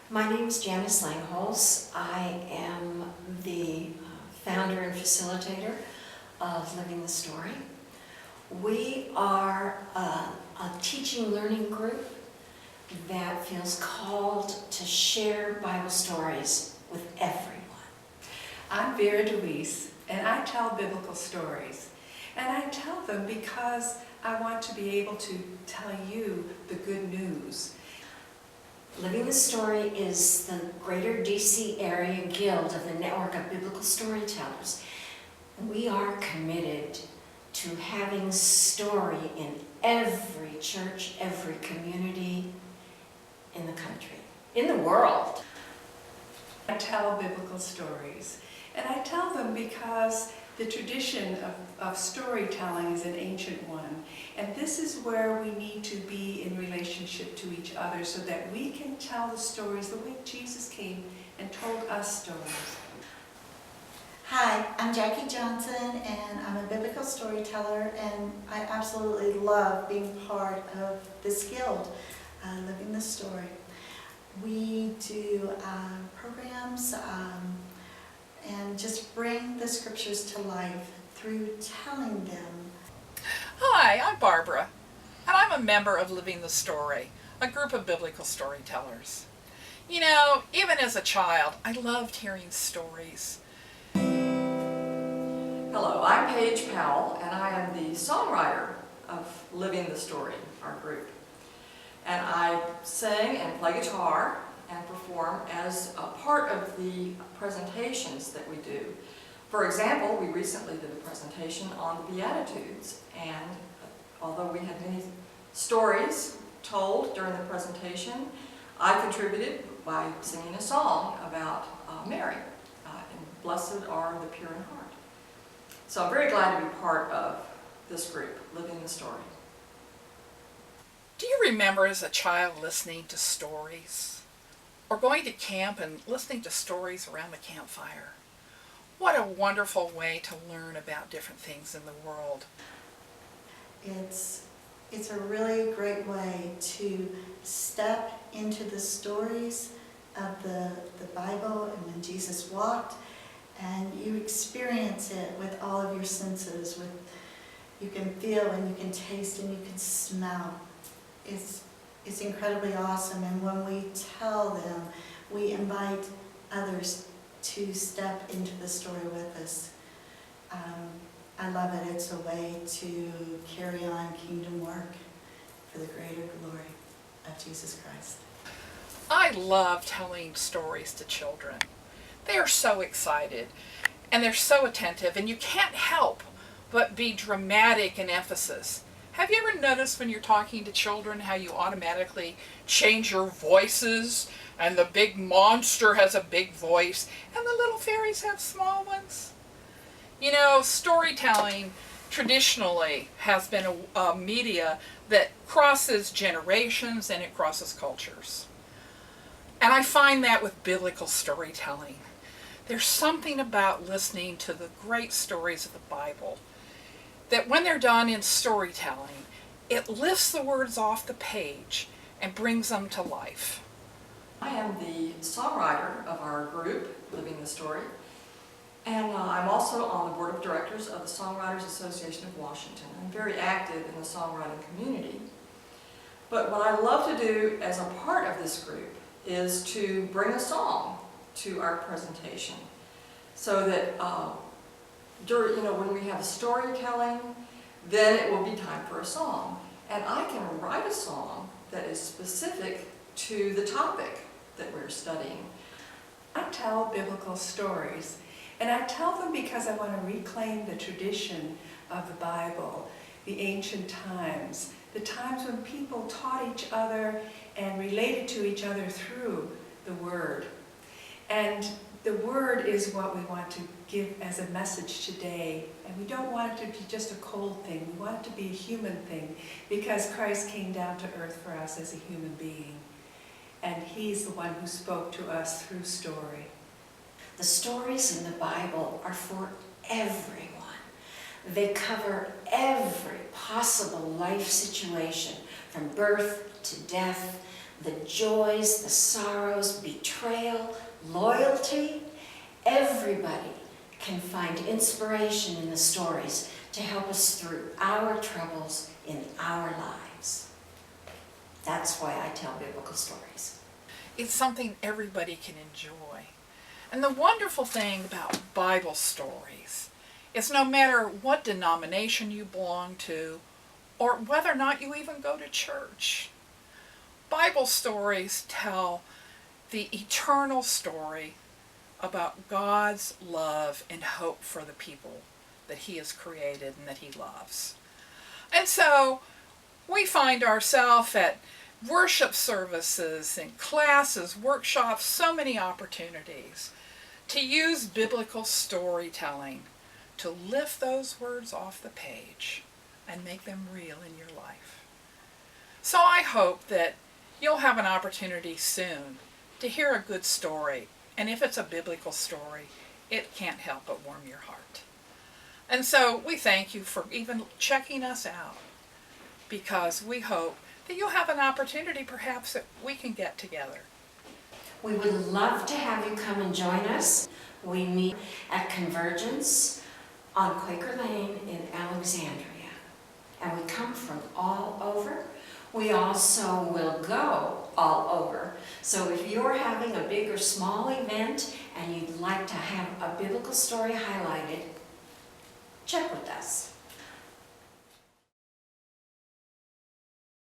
My name is Janice Langholz. I am the founder and facilitator of Living the Story. We are a teaching learning group that feels called to share Bible stories with everyone. I'm Vera DeWeese, and I tell biblical stories. And I tell them because I want to be able to tell you the good news. Living the Story is the Greater DC Area Guild of the Network of Biblical Storytellers. We are committed to having story in every church, every community in the country, in the world. I tell biblical stories, and I tell them because the tradition of storytelling is an ancient one, and this is where we need to be in relationship to each other so that we can tell the stories the way Jesus came and told us stories. Hi, I'm Jackie Johnson, and I'm a biblical storyteller, and I absolutely love being part of this guild, Living the Story. We do programs and just bring the scriptures to life through telling them. Hi, I'm Barbara, and I'm a member of Living the Story, a group of biblical storytellers. You know, even as a child, I loved hearing stories. Hello, I'm Paige Powell, and I am the songwriter of Living the Story, our group. And I sing and play guitar and perform as a part of the presentations that we do. For example, we recently did a presentation on the Beatitudes, and although we had many stories told during the presentation, I contributed by singing a song about Mary, and blessed are the pure in heart. So I'm very glad to be part of this group, Living the Story. Do you remember as a child listening to stories? Or going to camp and listening to stories around the campfire? What a wonderful way to learn about different things in the world. It's a really great way to step into the stories of the Bible and when Jesus walked, and you experience it with all of your senses. You can feel and you can taste and you can smell. It's incredibly awesome, and when we tell them, we invite others to step into the story with us. I love it. It's a way to carry on kingdom work for the greater glory of Jesus Christ. I love telling stories to children. They are so excited, and they're so attentive, and you can't help but be dramatic in emphasis. Have you ever noticed when you're talking to children how you automatically change your voices, and the big monster has a big voice and the little fairies have small ones? You know, storytelling traditionally has been a media that crosses generations and it crosses cultures. And I find that with biblical storytelling. There's something about listening to the great stories of the Bible that when they're done in storytelling, it lifts the words off the page and brings them to life. I am the songwriter of our group, Living the Story, and I'm also on the board of directors of the Songwriters Association of Washington. I'm very active in the songwriting community. But what I love to do as a part of this group is to bring a song to our presentation so that when we have storytelling, then it will be time for a song. And I can write a song that is specific to the topic that we're studying. I tell biblical stories, and I tell them because I want to reclaim the tradition of the Bible, the ancient times, the times when people taught each other and related to each other through the Word. And the Word is what we want to give as a message today, and we don't want it to be just a cold thing. We want it to be a human thing because Christ came down to earth for us as a human being, and He's the one who spoke to us through story. The stories in the Bible are for everyone. They cover every possible life situation, from birth to death, the joys, the sorrows, betrayal, loyalty. Everybody can find inspiration in the stories to help us through our troubles in our lives. That's why I tell biblical stories. It's something everybody can enjoy. And the wonderful thing about Bible stories is no matter what denomination you belong to or whether or not you even go to church, Bible stories tell the eternal story about God's love and hope for the people that He has created and that He loves. And so we find ourselves at worship services and classes, workshops, so many opportunities to use biblical storytelling to lift those words off the page and make them real in your life. So I hope that you'll have an opportunity soon to hear a good story, and if it's a biblical story, it can't help but warm your heart. And so we thank you for even checking us out, because we hope that you'll have an opportunity perhaps that we can get together. We would love to have you come and join us. We meet at Convergence on Quaker Lane in Alexandria. And we come from all over. We also will go all over. So if you're having a big or small event and you'd like to have a biblical story highlighted, check with us.